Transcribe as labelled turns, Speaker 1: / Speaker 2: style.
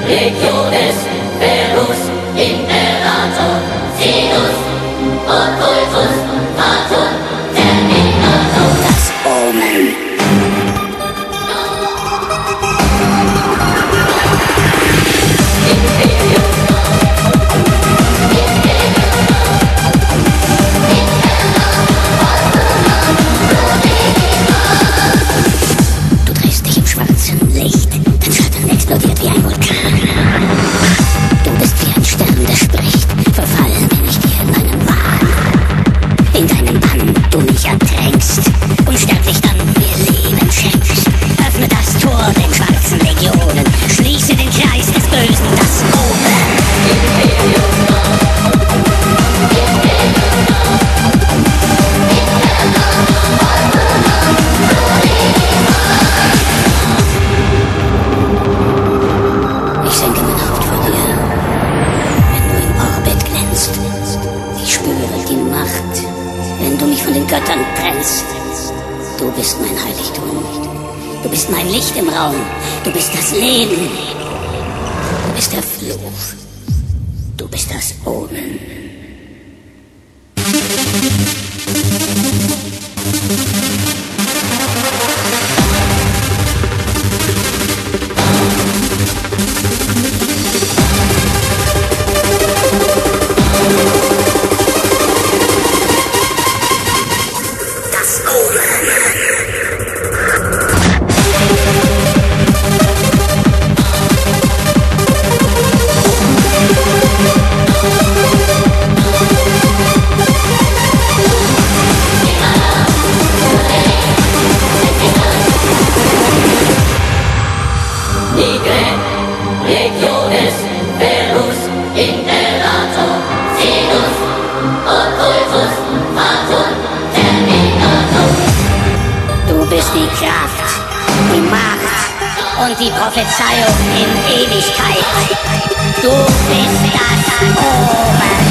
Speaker 1: Legiones, Verus, Imperator, Sinus, Occultus, Fatum, Terminator.
Speaker 2: Das Omen. Du drehst dich im schwarzen Licht, dein Schatten explodiert wie ein Vulkan. Du bist wie ein Stern, der spricht, verfallen bin ich dir in meinem Wahn. In deinem Bann du mich ertränkst, unsterblich dann mir Leben schenkst. Öffne das Tor den schwarzen Legionen, schließe den Kreis des Bösen, das Omen. Ich senke mein Haupt vor dir, wenn du im Orbit glänzt. Ich spüre die Macht, wenn du mich von den Göttern trennst. Du bist mein Heiligtum, du bist mein Licht im Raum, du bist das Leben, du bist der Fluch, du bist das Omen.
Speaker 1: Legiones, Verus, Imperator, Sinus, Occultus, Fatum, Terminator.
Speaker 2: Du bist die Kraft, die Macht und die Prophezeiung in Ewigkeit. Du bist das Omen.